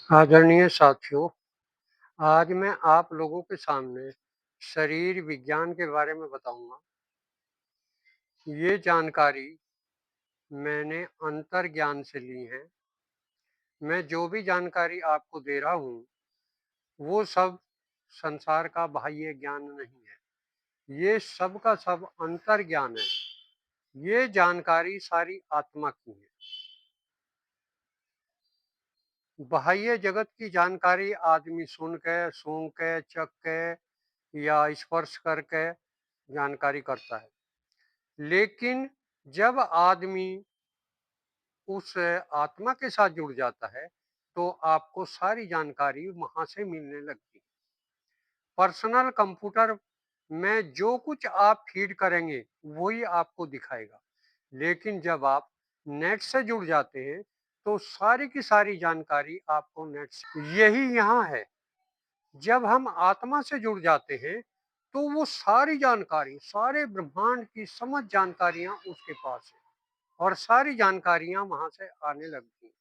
आदरणीय साथियों, आज मैं आप लोगों के सामने शरीर विज्ञान के बारे में बताऊंगा। ये जानकारी मैंने अंतर्ज्ञान से ली है। मैं जो भी जानकारी आपको दे रहा हूँ, वो सब संसार का बाह्य ज्ञान नहीं है। ये सब का सब अंतर्ज्ञान है। ये जानकारी सारी आत्मा की है। बाह्य जगत की जानकारी आदमी सुन के, सूंघ के, चख के या स्पर्श करके जानकारी करता है। लेकिन जब आदमी उस आत्मा के साथ जुड़ जाता है, तो आपको सारी जानकारी वहां से मिलने लगती है। पर्सनल कंप्यूटर में जो कुछ आप फीड करेंगे, वही आपको दिखाएगा। लेकिन जब आप नेट से जुड़ जाते हैं, तो सारी की सारी जानकारी आपको नेट से यही यहाँ है। जब हम आत्मा से जुड़ जाते हैं, तो वो सारी जानकारी, सारे ब्रह्मांड की समस्त जानकारियां उसके पास है और सारी जानकारियां वहां से आने लगती हैं।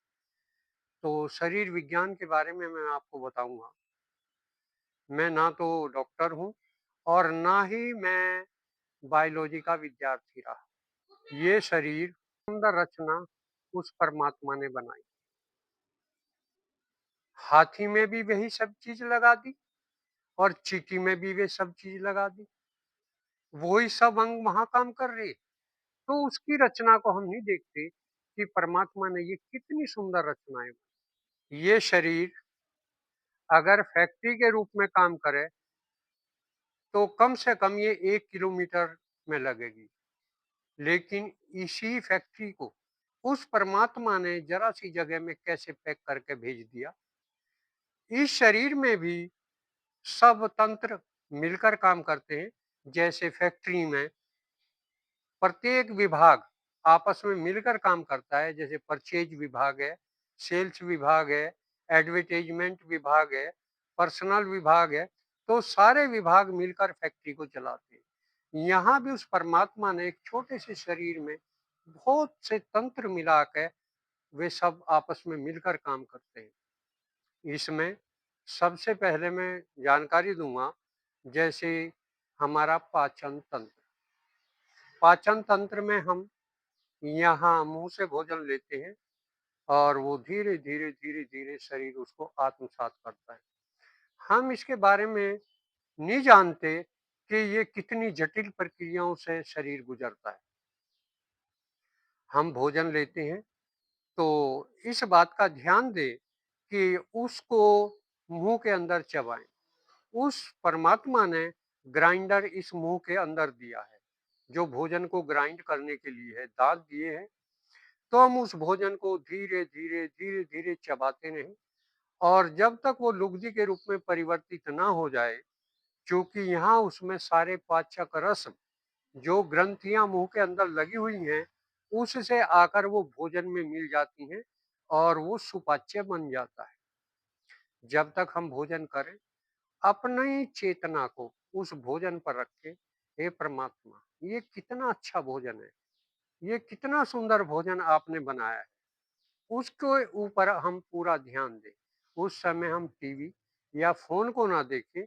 तो शरीर विज्ञान के बारे में मैं आपको बताऊंगा। मैं ना तो डॉक्टर हूं और ना ही मैं बायोलॉजी का विद्यार्थी रहा। ये शरीर सुंदर रचना उस परमात्मा ने बनाई। हाथी में भी वही सब चीज लगा दी और चींटी में भी वे सब चीज लगा दी। वही सब अंग वहां काम कर रहे। तो उसकी रचना को हम नहीं देखते कि परमात्मा ने ये कितनी सुंदर रचनाएं। ये शरीर अगर फैक्ट्री के रूप में काम करे, तो कम से कम ये 1 किलोमीटर में लगेगी। लेकिन इसी फैक्ट्री को उस परमात्मा ने जरा सी जगह में कैसे पैक करके भेज दिया। इस शरीर में भी सब तंत्र मिलकर काम करते हैं। जैसे फैक्ट्री में प्रत्येक विभाग आपस में मिलकर काम करता है। जैसे परचेज विभाग है, सेल्स विभाग है, एडवर्टाइजमेंट विभाग है, पर्सनल विभाग है। तो सारे विभाग मिलकर फैक्ट्री को चलाते हैं। यहाँ भी उस परमात्मा ने एक छोटे से शरीर में बहुत से तंत्र मिला के वे सब आपस में मिलकर काम करते हैं। इसमें सबसे पहले मैं जानकारी दूंगा। जैसे हमारा पाचन तंत्र, पाचन तंत्र में हम यहाँ मुंह से भोजन लेते हैं और वो धीरे धीरे धीरे धीरे शरीर उसको आत्मसात करता है। हम इसके बारे में नहीं जानते कि ये कितनी जटिल प्रक्रियाओं से शरीर गुजरता है। हम भोजन लेते हैं तो इस बात का ध्यान दें कि उसको मुंह के अंदर चबाएं। उस परमात्मा ने ग्राइंडर इस मुंह के अंदर दिया है, जो भोजन को ग्राइंड करने के लिए है। दांत दिए हैं, तो हम उस भोजन को धीरे धीरे धीरे धीरे चबाते रहें और जब तक वो लुगदी के रूप में परिवर्तित ना हो जाए। क्योंकि यहाँ उसमें सारे पाचक रस, जो ग्रंथियां मुंह के अंदर लगी हुई हैं, उससे आकर वो भोजन में मिल जाती हैं और वो सुपाच्य बन जाता है। जब तक हम भोजन करें, अपनी चेतना को उस भोजन पर रखें। हे परमात्मा, ये कितना अच्छा भोजन है, ये कितना सुंदर भोजन आपने बनाया है। उसके ऊपर हम पूरा ध्यान दें। उस समय हम टीवी या फोन को ना देखें।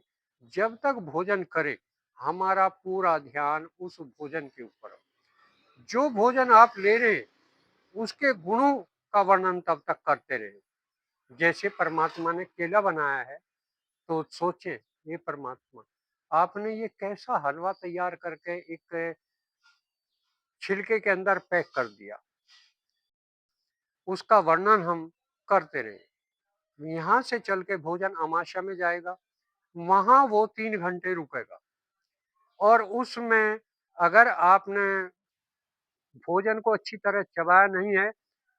जब तक भोजन करें, हमारा पूरा ध्यान उस भोजन के ऊपर हो। जो भोजन आप ले रहे हैं, उसके गुणों का वर्णन तब तक करते रहे। जैसे परमात्मा ने केला बनाया है, तो सोचें, ये परमात्मा, आपने ये कैसा हलवा तैयार करके एक छिलके के अंदर पैक कर दिया। उसका वर्णन हम करते रहे। यहाँ से चल के भोजन अमाशय में जाएगा, वहां वो 3 घंटे रुकेगा और उसमें अगर आपने भोजन को अच्छी तरह चबाया नहीं है,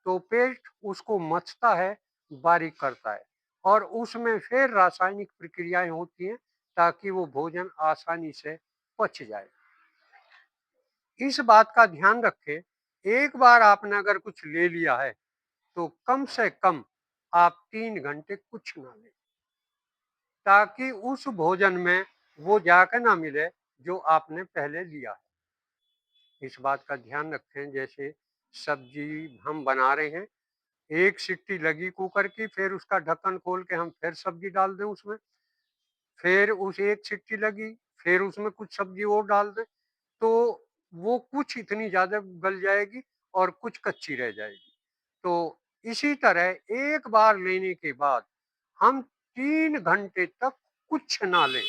तो पेट उसको मथता है, बारीक करता है और उसमें फिर रासायनिक प्रक्रियाएं होती हैं ताकि वो भोजन आसानी से पच जाए। इस बात का ध्यान रखें। एक बार आपने अगर कुछ ले लिया है, तो कम से कम आप 3 घंटे कुछ ना लें, ताकि उस भोजन में वो जाकर ना मिले जो आपने पहले लिया है। इस बात का ध्यान रखें। जैसे सब्जी हम बना रहे हैं, एक सीटी लगी कुकर की, फिर उसका ढक्कन खोल के हम फिर सब्जी डाल दें उसमें, फिर उस एक सीटी लगी, फिर उसमें कुछ सब्जी और डाल दें, तो वो कुछ इतनी ज़्यादा गल जाएगी और कुछ कच्ची रह जाएगी। तो इसी तरह एक बार लेने के बाद हम 3 घंटे तक कुछ ना लें।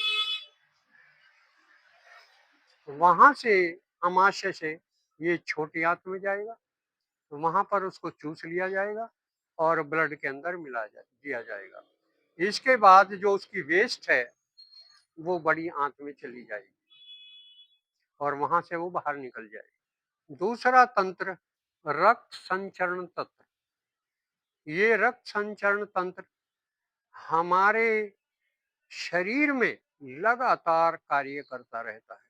वहाँ से अमाशय से ये छोटी आंत में जाएगा, तो वहाँ पर उसको चूस लिया जाएगा और ब्लड के अंदर मिला दिया जाएगा। इसके बाद जो उसकी वेस्ट है, वो बड़ी आंत में चली जाएगी और वहाँ से वो बाहर निकल जाएगी। दूसरा तंत्र रक्त संचरण तंत्र। ये रक्त संचरण तंत्र हमारे शरीर में लगातार कार्य करता रहता है।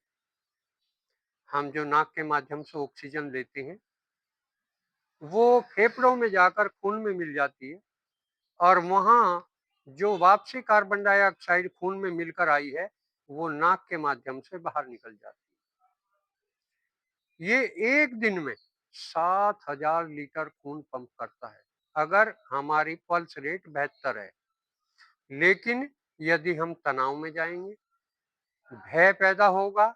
हम जो नाक के माध्यम से ऑक्सीजन लेते हैं, वो फेफड़ों में जाकर खून में मिल जाती है और वहाँ जो वापसी कार्बन डाइऑक्साइड खून में मिलकर आई है, वो नाक के माध्यम से बाहर निकल जाती है। ये एक दिन में 7,000 लीटर खून पंप करता है, अगर हमारी पल्स रेट 72 है। लेकिन यदि हम तनाव में जाएंगे, भय पैदा होगा,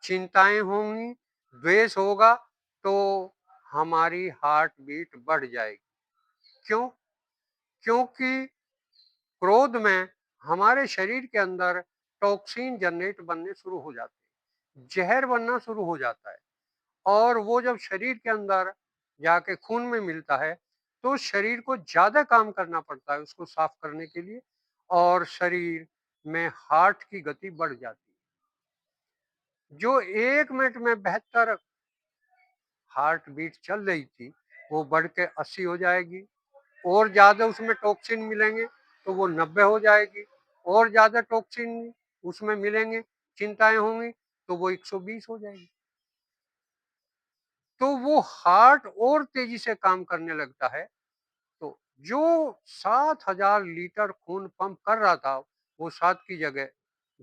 चिंताएं होंगी, द्वेष होगा, तो हमारी हार्ट बीट बढ़ जाएगी। क्यों? क्योंकि क्रोध में हमारे शरीर के अंदर टॉक्सिन जनरेट बनने शुरू हो जाते हैं, जहर बनना शुरू हो जाता है और वो जब शरीर के अंदर जाके खून में मिलता है, तो शरीर को ज्यादा काम करना पड़ता है उसको साफ करने के लिए और शरीर में हार्ट की गति बढ़ जाती है। जो 1 मिनट में 72 हार्ट बीट चल रही थी, वो बढ़ के 80 हो जाएगी और ज्यादा उसमें टॉक्सिन मिलेंगे तो वो 90 हो जाएगी और ज्यादा टॉक्सिन उसमें मिलेंगे, चिंताएं होंगी, तो वो 120 हो जाएगी। तो वो हार्ट और तेजी से काम करने लगता है। तो जो 7,000 लीटर खून पंप कर रहा था, वो 7 की जगह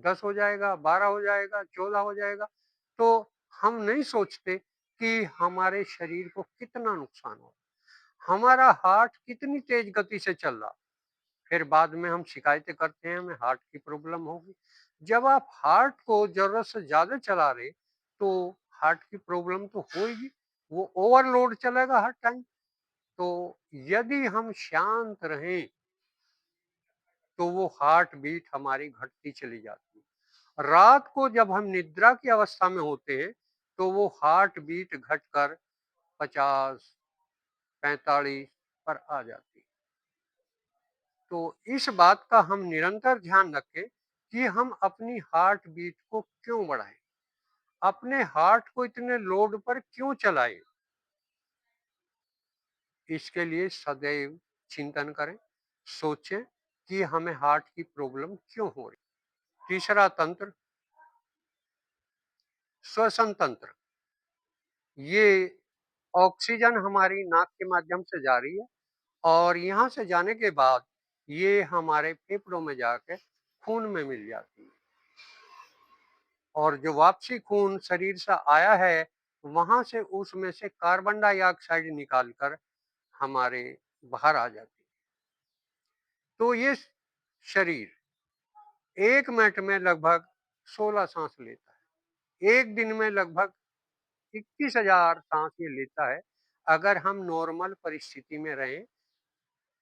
10 हो जाएगा, 12 हो जाएगा, 14 हो जाएगा। तो हम नहीं सोचते कि हमारे शरीर को कितना नुकसान हो, हमारा हार्ट कितनी तेज गति से चल रहा। फिर बाद में हम शिकायतें करते हैं हमें हार्ट की प्रॉब्लम होगी। जब आप हार्ट को जरूरत से ज्यादा चला रहे, तो हार्ट की प्रॉब्लम तो होगी, वो ओवरलोड चलेगा हर टाइम। तो यदि हम शांत रहें, तो वो हार्ट बीट हमारी घटती चली जाती है। रात को जब हम निद्रा की अवस्था में होते हैं, तो वो हार्ट बीट घटकर 50, 45 पर आ जाती है। तो इस बात का हम निरंतर ध्यान रखें कि हम अपनी हार्ट बीट को क्यों बढ़ाएं, अपने हार्ट को इतने लोड पर क्यों चलाएं। इसके लिए सदैव चिंतन करें, सोचें कि हमें हार्ट की प्रॉब्लम क्यों हो रही। तीसरा तंत्र श्वसन तंत्र। ये ऑक्सीजन हमारी नाक के माध्यम से जा रही है और यहाँ से जाने के बाद ये हमारे फेफड़ों में जाकर खून में मिल जाती है और जो वापसी खून शरीर से आया है, वहां से उसमें से कार्बन डाइऑक्साइड निकालकर हमारे बाहर आ जाती है। तो ये शरीर 1 मिनट में लगभग 16 सांस लेता है, एक दिन में लगभग 21,000 सांस ये लेता है, अगर हम नॉर्मल परिस्थिति में रहें।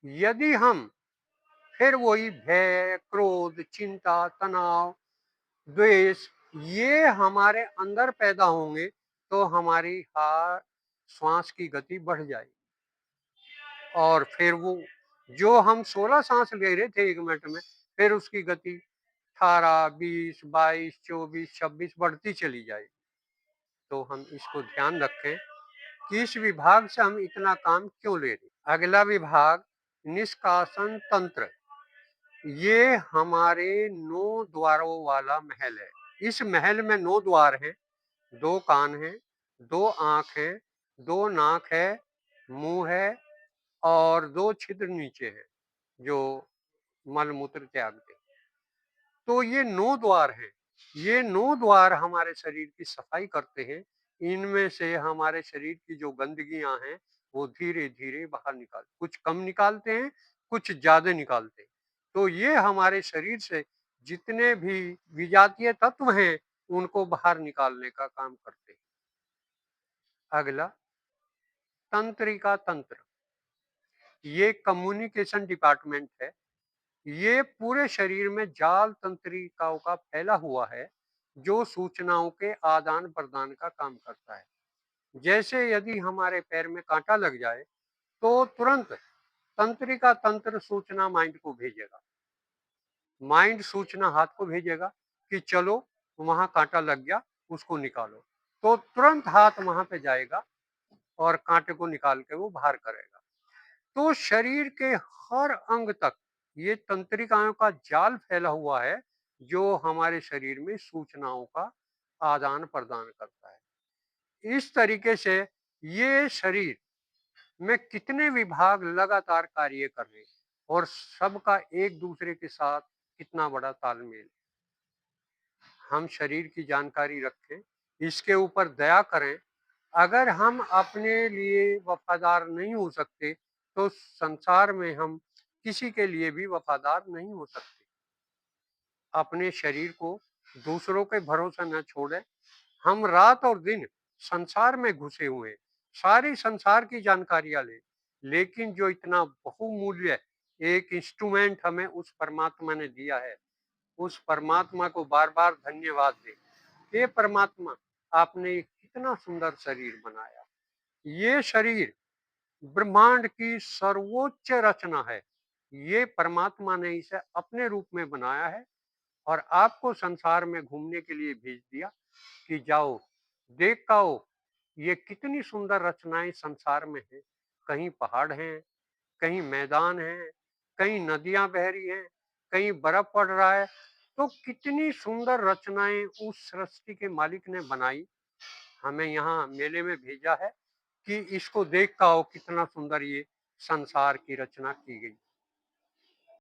यदि हम फिर वही भय, क्रोध, चिंता, तनाव, द्वेष ये हमारे अंदर पैदा होंगे, तो हमारी हार्ट श्वास की गति बढ़ जाएगी और फिर वो जो हम 16 सांस ले रहे थे 1 मिनट में, फिर उसकी गति 18, 20, 22, 24, 26 बढ़ती चली जाएगी। तो हम इसको ध्यान रखें कि इस विभाग से हम इतना काम क्यों ले रहे। अगला विभाग निष्कासन तंत्र। ये हमारे 9 द्वारों वाला महल है। इस महल में 9 द्वार हैं, 2 कान हैं, 2 आंख हैं, 2 नाक है, मुंह है और 2 छिद्र नीचे हैं, जो मल मूत्र त्यागते हैं। तो ये 9 द्वार हैं। ये 9 द्वार हमारे शरीर की सफाई करते हैं। इनमें से हमारे शरीर की जो गंदगियां हैं, वो धीरे-धीरे बाहर कुछ कम निकालते हैं, कुछ ज़्यादा निकालते हैं। तो ये हमारे शरीर से जितने भी विजातीय तत्व हैं, उनको बाहर निकालने का काम करते हैं। अगला, तंत्रिका तंत्र। ये कम्युनिकेशन डिपार्टमेंट है। ये पूरे शरीर में जाल तंत्रिकाओं का फैला हुआ है, जो सूचनाओं के आदान-प्रदान का काम करता है। जैसे यदि हमारे पैर में काँटा लग जाए, तो तुरंत तंत्रिका तंत्र सूचना माइंड को भेजेगा। माइंड सूचना हाथ को भेजेगा कि चलो वहाँ काँटा लग गया, उसको निकालो। तो तुरंत हाथ वहाँ पे जाएगा और काँटे को निकाल के वो बाहर करेगा। तो शरीर के हर अंग तक ये तंत्रिकाओं का जाल फैला हुआ है, जो हमारे शरीर में सूचनाओं का आदान प्रदान करता है। इस तरीके से ये शरीर में कितने विभाग लगातार कार्य कर रहे हैं और सबका एक दूसरे के साथ कितना बड़ा तालमेल। हम शरीर की जानकारी रखें, इसके ऊपर दया करें। अगर हम अपने लिए वफादार नहीं हो सकते, तो संसार में हम किसी के लिए भी वफादार नहीं हो सकते। अपने शरीर को दूसरों के भरोसे न छोड़ें। हम रात और दिन संसार में घुसे हुए हैं, सारी संसार की जानकारियां लें, लेकिन जो इतना बहुमूल्य एक इंस्ट्रूमेंट हमें उस परमात्मा ने दिया है, उस परमात्मा को बार बार धन्यवाद दें। हे परमात्मा, आपने कितना सुंदर शरीर बनाया। ये शरीर ब्रह्मांड की सर्वोच्च रचना है। ये परमात्मा ने इसे अपने रूप में बनाया है और आपको संसार में घूमने के लिए भेज दिया कि जाओ, देख के आओ, ये कितनी सुंदर रचनाएं संसार में है। कहीं पहाड़ हैं, कहीं मैदान हैं, कहीं नदियां बह रही हैं, कहीं बर्फ पड़ रहा है। तो कितनी सुंदर रचनाएं उस सृष्टि के मालिक ने बनाई, हमें यहाँ मेले में भेजा है कि इसको देख के आओ, कितना सुंदर ये संसार की रचना की गई।